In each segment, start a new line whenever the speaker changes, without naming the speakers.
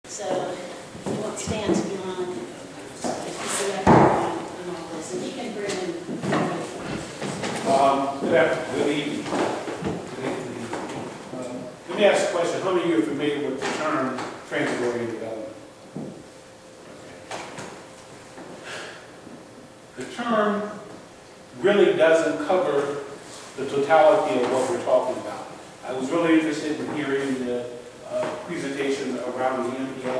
So what stands beyond the CFEDC and all this? And you can bring in
Good evening. Let me ask a question. How many of you are familiar with the term transit-oriented development? The term really doesn't cover the totality of what we're talking about. I was really interested in hearing the presentation around the MPO.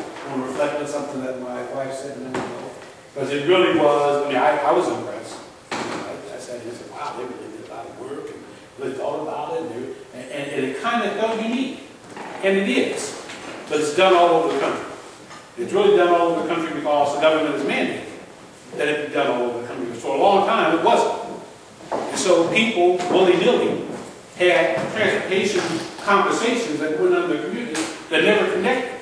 I want to reflect on something that my wife said a minute ago, because it really was, I was impressed. I said, wow, they really did a lot of work and really thought about it, and it kind of felt unique. And it is, but it's done all over the country. It's really done all over the country because the government has mandated that it be done all over the country. For a long time, it wasn't. And so people, willy-nilly, had transportation conversations that went on in the communities that never connected.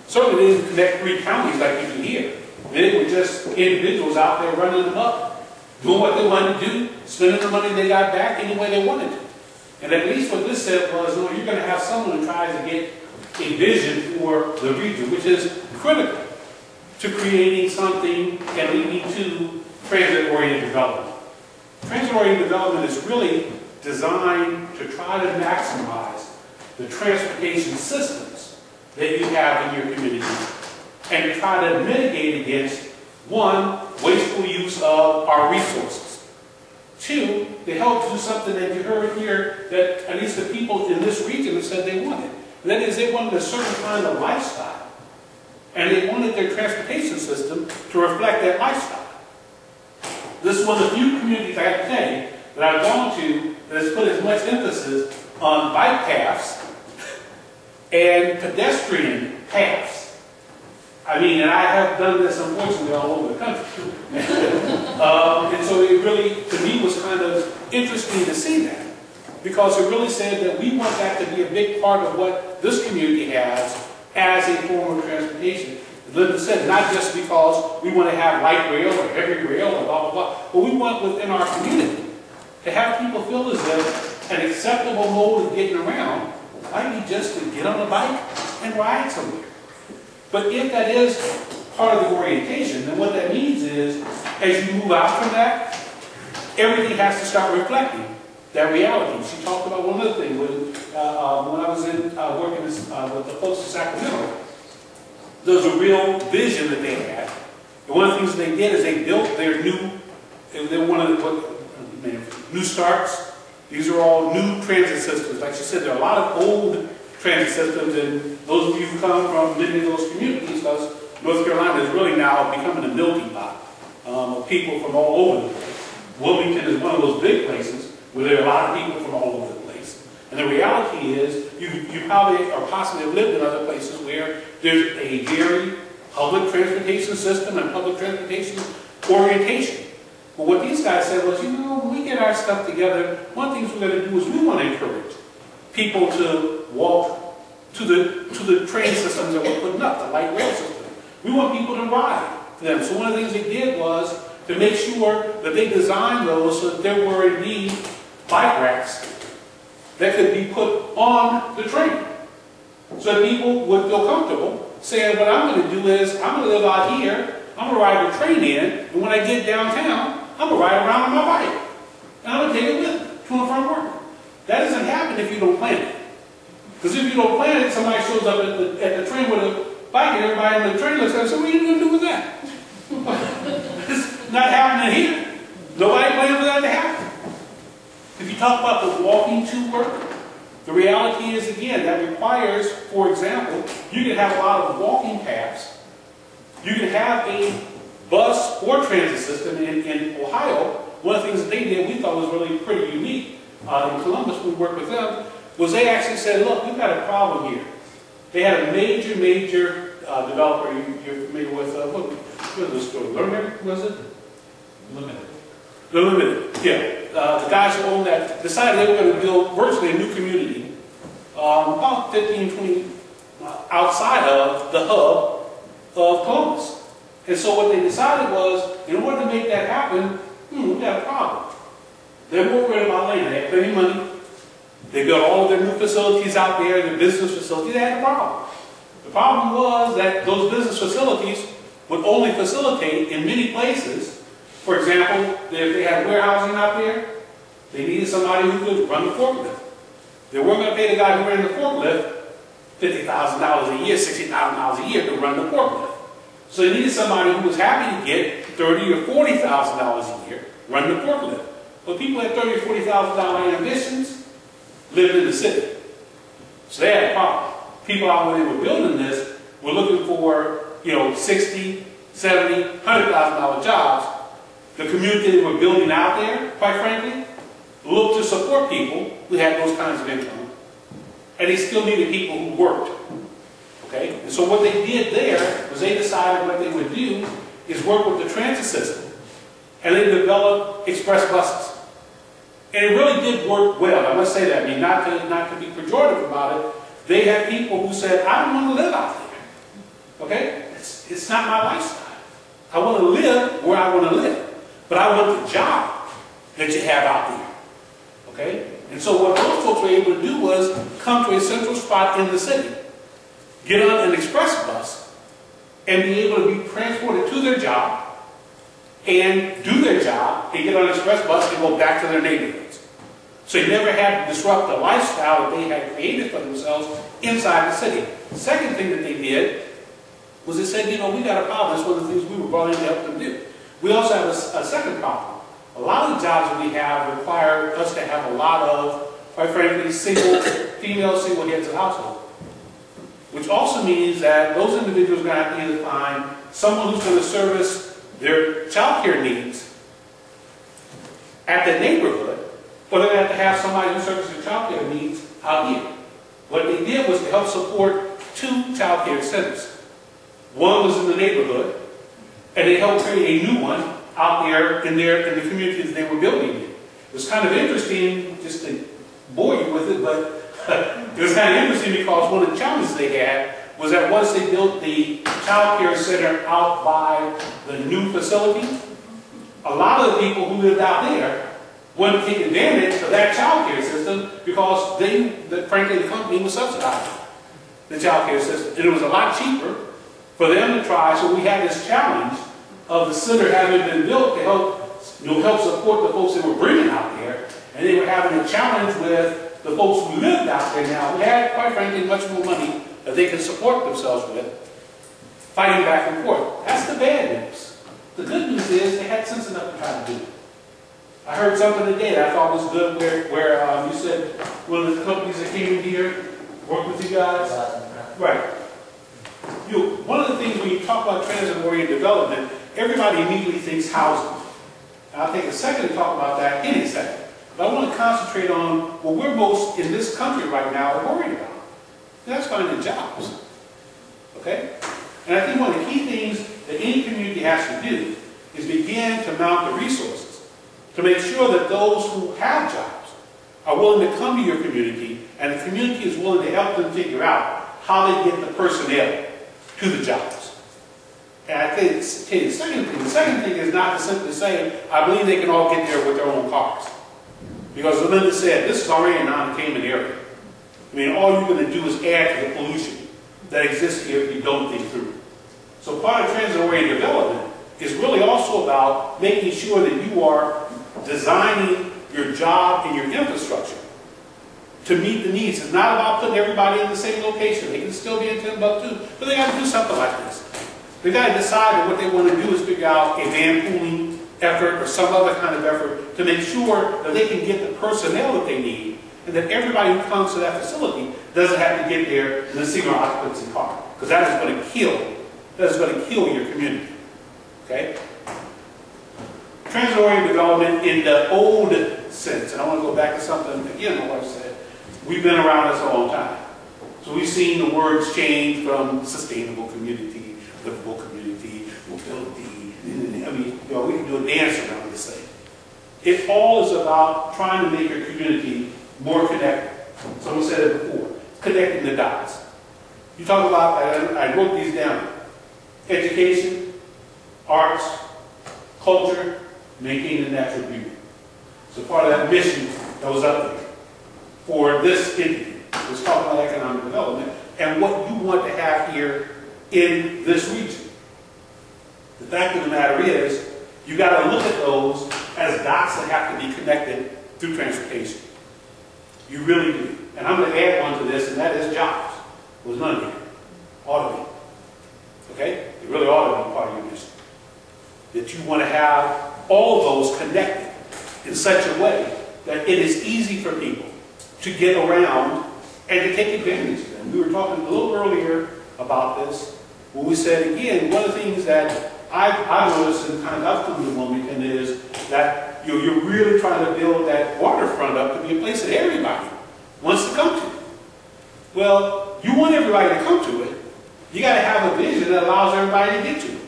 Certainly didn't connect 3 counties like you do here. They were just individuals out there running them up, doing what they wanted to do, spending the money they got back any way they wanted to. And at least what this said was, no, you're going to have someone who tries to get a vision for the region, which is critical to creating something and leading to transit-oriented development. Transit-oriented development is really designed to try to maximize the transportation systems that you have in your community and to try to mitigate against, 1, wasteful use of our resources. 2, to help do something that you heard here that at least the people in this region have said they wanted. And that is, they wanted a certain kind of lifestyle. And they wanted their transportation system to reflect that lifestyle. This is one of the few communities, I have to say, that I've gone to that has put as much emphasis on bike paths and pedestrian paths. And I have done this, unfortunately, all over the country. And so it really, to me, was kind of interesting to see that. Because it really said that we want that to be a big part of what this community has as a form of transportation. Linda said, not just because we want to have light rail or heavy rail or blah, blah, blah, but we want within our community to have people feel as if an acceptable mode of getting around might be just to get on a bike and ride somewhere. But if that is part of the orientation, then what that means is, as you move out from that, everything has to start reflecting that reality. She talked about one other thing when I was in working with the folks in Sacramento. There was a real vision that they had. And one of the things they did is they built their they're one of the new starts. These are all new transit systems. Like she said, there are a lot of old transit systems, and those of you who come from many of those communities, because North Carolina is really now becoming a melting pot of people from all over the place. Wilmington is one of those big places where there are a lot of people from all over the place. And the reality is, you probably or possibly have lived in other places where there's a very public transportation system and public transportation orientation. But what these guys said was, when we get our stuff together, one of the things we're going to do is we want to encourage people to walk to the train systems that we're putting up, the light rail system. We want people to ride to them. So one of the things they did was to make sure that they designed those so that there were indeed bike racks that could be put on the train. So that people would feel comfortable saying, what I'm going to do is, I'm going to live out here, I'm going to ride the train in, and when I get downtown, I'm going to ride around on my bike. And I'm going to take it with me to and from work. That doesn't happen if you don't plan it. Because if you don't plan it, somebody shows up at the train with a bike and everybody in the train looks at it and says, what are you going to do with that? It's not happening here. Nobody planned for that to happen. If you talk about the walking to work, the reality is, again, that requires, for example, you can have a lot of walking paths. You can have a bus or transit system in Ohio. One of the things that they did we thought was really pretty unique in Columbus, we worked with them, was they actually said, look, we've got a problem here. They had a major developer you're familiar with, what was the store? Limited, was it? Limited, yeah. The guys who owned that decided they were going to build virtually a new community about 15, 20 outside of the hub of Columbus. And so what they decided was, in order to make that happen, we got a problem. They weren't worried about land. They had plenty of money. They built all of their new facilities out there, their business facilities. They had a problem. The problem was that those business facilities would only facilitate in many places. For example, if they had warehousing out there, they needed somebody who could run the forklift. They weren't going to pay the guy who ran the forklift $50,000 a year, $60,000 a year to run the forklift. So they needed somebody who was happy to get $30,000 or $40,000 a year, run the forklift. But people had $30,000 or $40,000 ambitions, lived in the city. So they had a problem. People out when they were building this were looking for, $60,000, $70,000, $100,000 jobs. The community they were building out there, quite frankly, looked to support people who had those kinds of income. And they still needed people who worked. Okay? And so what they did there was they decided what they would do is work with the transit system. And they developed express buses. And it really did work well. I must say that. I mean, not to be pejorative about it. They had people who said, I don't want to live out there. Okay? It's not my lifestyle. I want to live where I want to live. But I want the job that you have out there. Okay? And so what those folks were able to do was come to a central spot in the city, get on an express bus, and be able to be transported to their job, and do their job, and get on an express bus and go back to their neighborhoods. So you never had to disrupt the lifestyle that they had created for themselves inside the city. The second thing that they did was they said, we got a problem. That's one of the things we were brought in to help them do. We also have a second problem. A lot of the jobs that we have require us to have a lot of, quite frankly, female single heads of household. Which also means that those individuals are going to have to either find someone who's going to service their child care needs at the neighborhood, or they're going to have somebody who services their child care needs out here. What they did was to help support 2 child care centers. One was in the neighborhood, and they helped create a new one out there in the communities they were building in. It was kind of interesting, just to bore you with it, but it was kind of interesting because one of the challenges they had was that once they built the child care center out by the new facility, a lot of the people who lived out there wouldn't take advantage of that child care system because frankly, the company was subsidizing the child care system. And it was a lot cheaper for them to try, so we had this challenge of the center having been built to help support the folks they were bringing out there, and they were having a challenge with the folks who lived out there now, who had, quite frankly, much more money that they could support themselves with, fighting back and forth. That's the bad news. The good news is they had sense enough to try to do it. I heard something today that I thought was good where you said one of the companies that came in here worked with you guys. Right. One of the things when you talk about transit-oriented development, everybody immediately thinks housing. And I'll take a second to talk about that in a second. But I want to concentrate on what we're most in this country right now are worried about. And that's finding jobs. Okay? And I think one of the key things that any community has to do is begin to mount the resources to make sure that those who have jobs are willing to come to your community, and the community is willing to help them figure out how they get the personnel to the jobs. And I think the second thing is not to simply say, I believe they can all get there with their own cars. Because as Linda said, this is already a non-attainment area. I mean, all you're going to do is add to the pollution that exists here if you don't think through it. So part of transit-oriented development is really also about making sure that you are designing your job and your infrastructure to meet the needs. It's not about putting everybody in the same location. They can still be in Timbuktu, but they got to do something like this. They got to decide that what they want to do is figure out a van pooling effort or some other kind of effort to make sure that they can get the personnel that they need, and that everybody who comes to that facility doesn't have to get there in a single occupancy car, because that is going to kill your community. Okay? Transit-oriented development in the old sense, and I want to go back to something again my wife said. We've been around this a long time. So we've seen the words change from sustainable community, livable community, mobility. I mean, we can do a dance around this thing. It all is about trying to make your community more connected. Someone said it before, connecting the dots. You talk about, I wrote these down, education, arts, culture, maintaining natural beauty. So part of that mission that was up there for this entity was talking about economic development, and what you want to have here in this region. The fact of the matter is, you got to look at those as dots that have to be connected through transportation. You really do. And I'm going to add one to this, and that is jobs. There's none here. Ought to be. Okay? It really ought to be part of your mission. That you want to have all those connected in such a way that it is easy for people to get around and to take advantage of them. We were talking a little earlier about this, when we said, again, one of the things that I noticed and kind of got from the Wilmington is that you're really trying to build that waterfront up to be a place that everybody wants to come to. Well, you want everybody to come to it, you got to have a vision that allows everybody to get to it.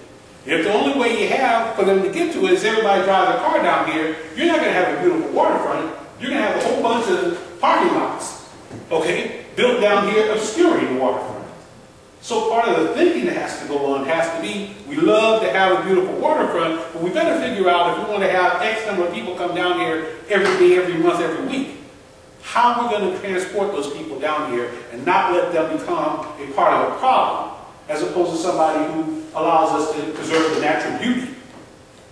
If the only way you have for them to get to it is everybody drives their car down here, you're not going to have a beautiful waterfront. You're going to have a whole bunch of parking lots, okay, built down here obscuring the waterfront. So part of the thinking that has to go on has to be, we love to have a beautiful waterfront, but we better figure out if we want to have X number of people come down here every day, every month, every week, how we're going to transport those people down here and not let them become a part of the problem, as opposed to somebody who allows us to preserve the natural beauty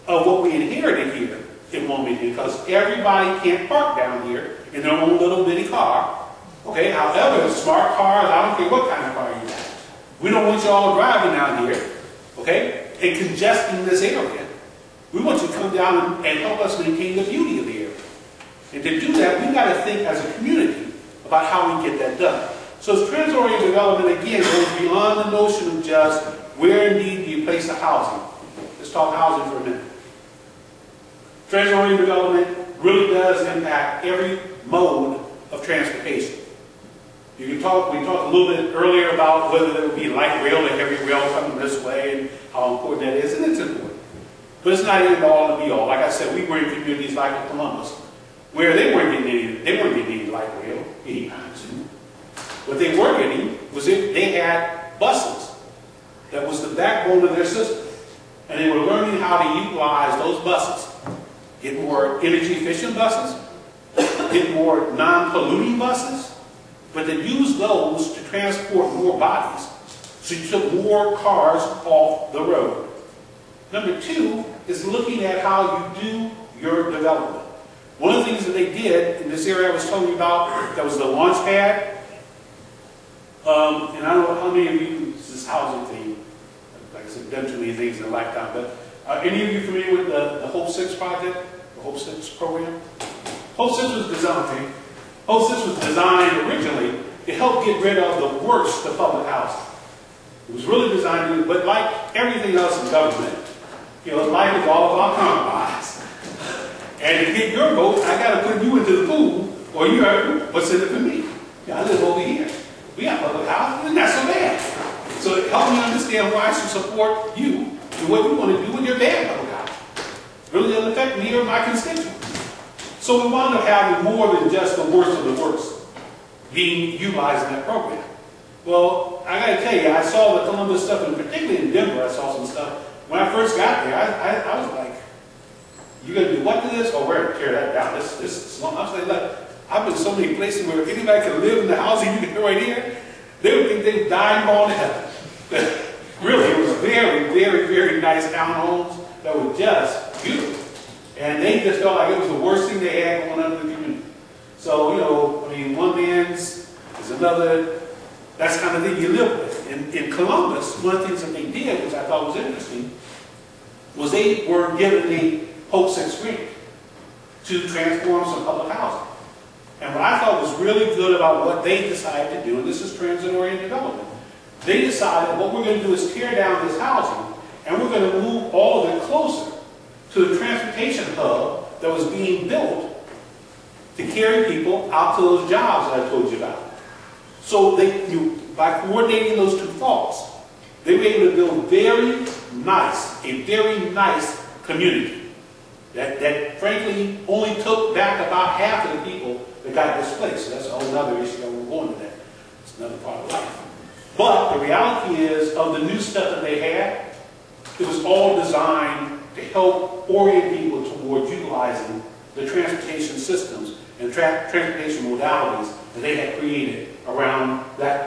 of what we inherited here in Wilmington, because everybody can't park down here in their own little bitty car. Okay, however, smart cars, I don't care what kind of car you have. We don't want you all driving down here, okay, and congesting this area. We want you to come down and help us maintain the beauty of the area. And to do that, we've got to think as a community about how we get that done. So trans-oriented development, again, goes beyond the notion of just where indeed do you place the housing. Let's talk housing for a minute. Trans-oriented development really does impact every mode of transportation. We talked a little bit earlier about whether there would be light rail or heavy rail coming this way and how important that is, and it's important. But it's not even all and be all. Like I said, we were in communities like Columbus, where they weren't getting any light rail anytime soon. What they were getting was they had buses. That was the backbone of their system. And they were learning how to utilize those buses. Get more energy efficient buses, get more non-polluting buses, but then use those to transport more bodies. So you took more cars off the road. Number two is looking at how you do your development. One of the things that they did in this area I was telling you about, that was the launch pad. And I don't know how many of you use this housing thing. Like I said, done too many things in a lifetime. But any of you familiar with the Hope 6 project? The Hope 6 program? Hope 6 was designed. Hope 6 was designed originally to help get rid of the worst of public housing. It was really designed to, but like everything else in government, life is all about compromise. And to get your vote, I got to put you into the pool, or you are, what's in it for me? I live over here. We have public housing, and that's so bad. So it helped me understand why I should support you and what you want to do with your bad public housing. It really doesn't affect me or my constituents. So we wound up having more than just the worst of the worst being utilized in that program. Well, I got to tell you, I saw the Columbus stuff, and particularly in Denver, I saw some stuff. When I first got there, I was like, you going to do what to this? Or we're going to tear that down. This is slum. I was like, look, I've been so many places where anybody can live in the housing you can right here. They would think they'd die and fall to heaven. Really, it was very, very, very nice townhomes that were just beautiful. And they just felt like it was the worst thing they had going on in the community. So, one man's is another, that's the kind of thing you live with. In Columbus, one of the things that they did, which I thought was interesting, was they were given the Hope 6 grant to transform some public housing. And what I thought was really good about what they decided to do, and this is transit-oriented development, they decided what we're going to do is tear down this housing, and we're going to move all of it closer to the transportation hub that was being built to carry people out to those jobs that I told you about. So by coordinating those two thoughts, they were able to build a very nice community that frankly only took back about half of the people that got displaced. So that's a whole other issue. I won't go into that. It's another part of life. But the reality is, of the new stuff that they had, it was all designed to help orient people towards utilizing the transportation systems and transportation modalities that they had created around that